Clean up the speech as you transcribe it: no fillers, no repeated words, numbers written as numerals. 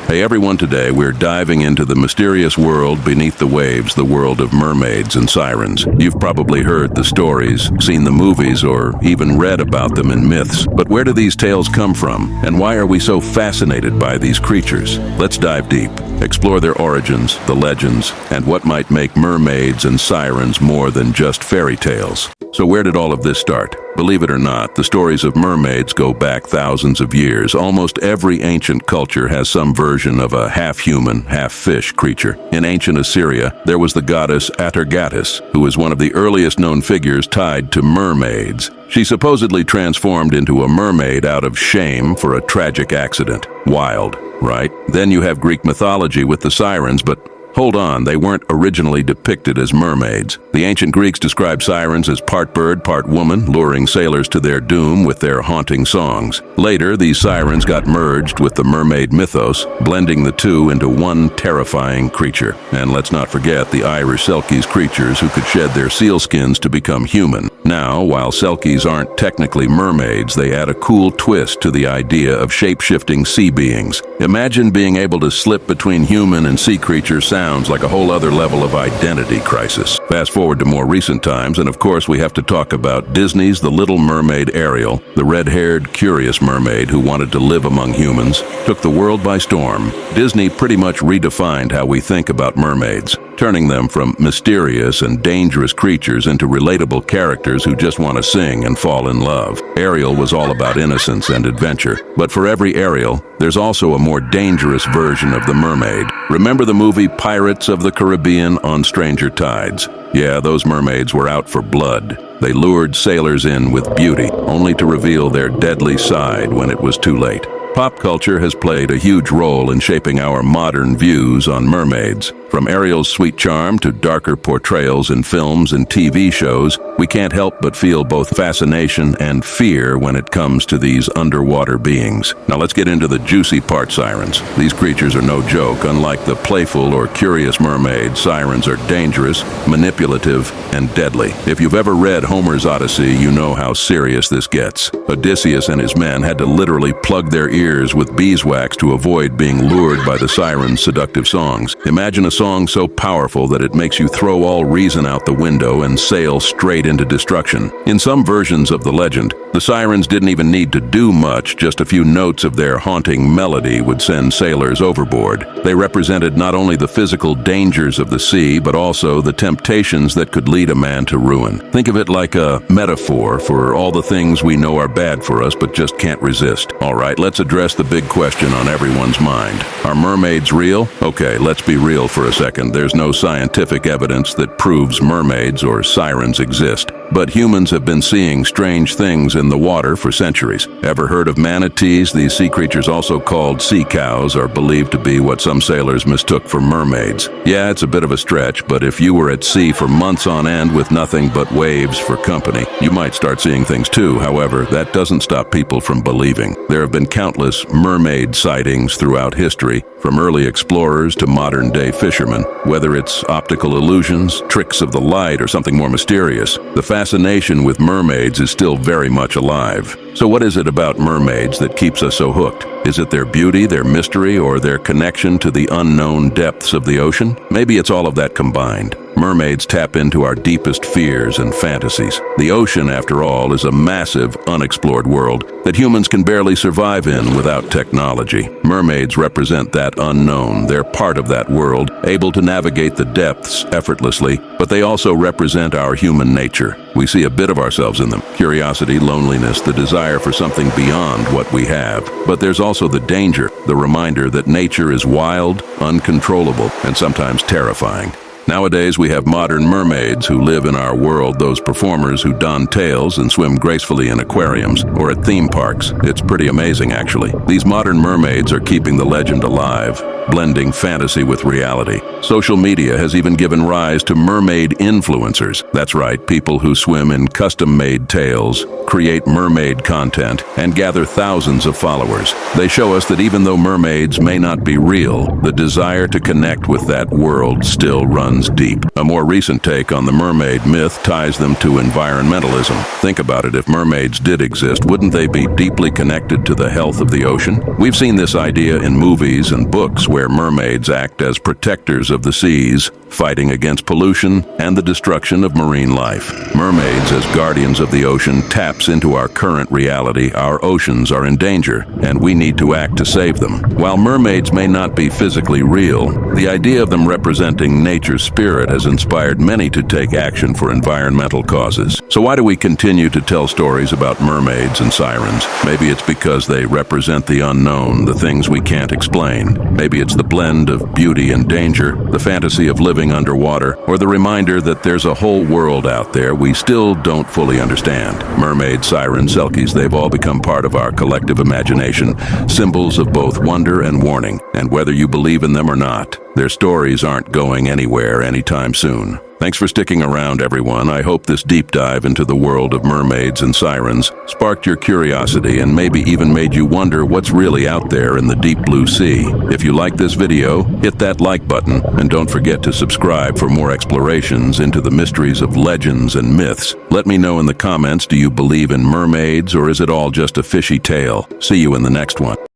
Hey everyone, today we're diving into the mysterious world beneath the waves, the world of mermaids and sirens. You've probably heard the stories, seen the movies, or even read about them in myths. But where do these tales come from? And why are we so fascinated by these creatures? Let's dive deep, explore their origins, the legends, and what might make mermaids and sirens more than just fairy tales. So where did all of this start? Believe it or not, the stories of mermaids go back thousands of years. Almost every ancient culture has some version of a half-human, half-fish creature. In ancient Assyria, there was the goddess Atargatis, who is one of the earliest known figures tied to mermaids. She supposedly transformed into a mermaid out of shame for a tragic accident. Wild, right? Then you have Greek mythology with the sirens, but hold on, they weren't originally depicted as mermaids. The ancient Greeks described sirens as part bird, part woman, luring sailors to their doom with their haunting songs. Later, these sirens got merged with the mermaid mythos, blending the two into one terrifying creature. And let's not forget the Irish Selkies creatures who could shed their seal skins to become human. Now, while Selkies aren't technically mermaids, they add a cool twist to the idea of shape-shifting sea beings. Imagine being able to slip between human and sea creature sounds like a whole other level of identity crisis. Fast forward to more recent times, and of course we have to talk about Disney's The Little Mermaid Ariel, the red-haired, curious mermaid who wanted to live among humans, took the world by storm. Disney pretty much redefined how we think about mermaids, turning them from mysterious and dangerous creatures into relatable characters who just want to sing and fall in love. Ariel was all about innocence and adventure, but for every Ariel, there's also a more dangerous version of the mermaid. Remember the movie Pirates of the Caribbean on Stranger Tides? Yeah, those mermaids were out for blood. They lured sailors in with beauty, only to reveal their deadly side when it was too late. Pop culture has played a huge role in shaping our modern views on mermaids. From Ariel's sweet charm to darker portrayals in films and TV shows, we can't help but feel both fascination and fear when it comes to these underwater beings. Now let's get into the juicy part, sirens. These creatures are no joke. Unlike the playful or curious mermaid, sirens are dangerous, manipulative, and deadly. If you've ever read Homer's Odyssey, you know how serious this gets. Odysseus and his men had to literally plug their ears with beeswax to avoid being lured by the sirens' seductive songs. Imagine a song so powerful that it makes you throw all reason out the window and sail straight into destruction. In some versions of the legend, the sirens didn't even need to do much. Just a few notes of their haunting melody would send sailors overboard. They represented not only the physical dangers of the sea, but also the temptations that could lead a man to ruin. Think of it like a metaphor for all the things we know are bad for us but just can't resist. All right, let's address the big question on everyone's mind. Are mermaids real? Okay, let's be real for a second. There's no scientific evidence that proves mermaids or sirens exist. But humans have been seeing strange things in the water for centuries. Ever heard of manatees? These sea creatures, also called sea cows, are believed to be what some sailors mistook for mermaids. Yeah, it's a bit of a stretch, but if you were at sea for months on end with nothing but waves for company, you might start seeing things too. However, that doesn't stop people from believing. There have been countless mermaid sightings throughout history, from early explorers to modern-day fishermen. Whether it's optical illusions, tricks of the light, or something more mysterious, the fascination with mermaids is still very much alive. So what is it about mermaids that keeps us so hooked? Is it their beauty, their mystery, or their connection to the unknown depths of the ocean? Maybe it's all of that combined. Mermaids tap into our deepest fears and fantasies. The ocean, after all, is a massive, unexplored world that humans can barely survive in without technology. Mermaids represent that unknown. They're part of that world, able to navigate the depths effortlessly, but they also represent our human nature. We see a bit of ourselves in them: curiosity, loneliness, the desire for something beyond what we have. But there's also the danger, the reminder that nature is wild, uncontrollable, and sometimes terrifying. Nowadays, we have modern mermaids who live in our world, those performers who don tails and swim gracefully in aquariums or at theme parks. It's pretty amazing, actually. These modern mermaids are keeping the legend alive. blending fantasy with reality. Social media has even given rise to mermaid influencers. That's right, people who swim in custom-made tales, create mermaid content, and gather thousands of followers. They show us that even though mermaids may not be real, the desire to connect with that world still runs deep. A more recent take on the mermaid myth ties them to environmentalism. Think about it, if mermaids did exist, wouldn't they be deeply connected to the health of the ocean? We've seen this idea in movies and books where mermaids act as protectors of the seas, fighting against pollution and the destruction of marine life. Mermaids, as guardians of the ocean, taps into our current reality. Our oceans are in danger, and we need to act to save them. While mermaids may not be physically real, the idea of them representing nature's spirit has inspired many to take action for environmental causes. So why do we continue to tell stories about mermaids and sirens? Maybe it's because they represent the unknown, the things we can't explain. Maybe it's the blend of beauty and danger, the fantasy of living underwater, or the reminder that there's a whole world out there we still don't fully understand. Mermaids, sirens, selkies, they've all become part of our collective imagination, symbols of both wonder and warning. And whether you believe in them or not, their stories aren't going anywhere anytime soon. Thanks for sticking around, everyone. I hope this deep dive into the world of mermaids and sirens sparked your curiosity and maybe even made you wonder what's really out there in the deep blue sea. If you like this video, hit that like button and don't forget to subscribe for more explorations into the mysteries of legends and myths. Let me know in the comments, do you believe in mermaids or is it all just a fishy tale? See you in the next one.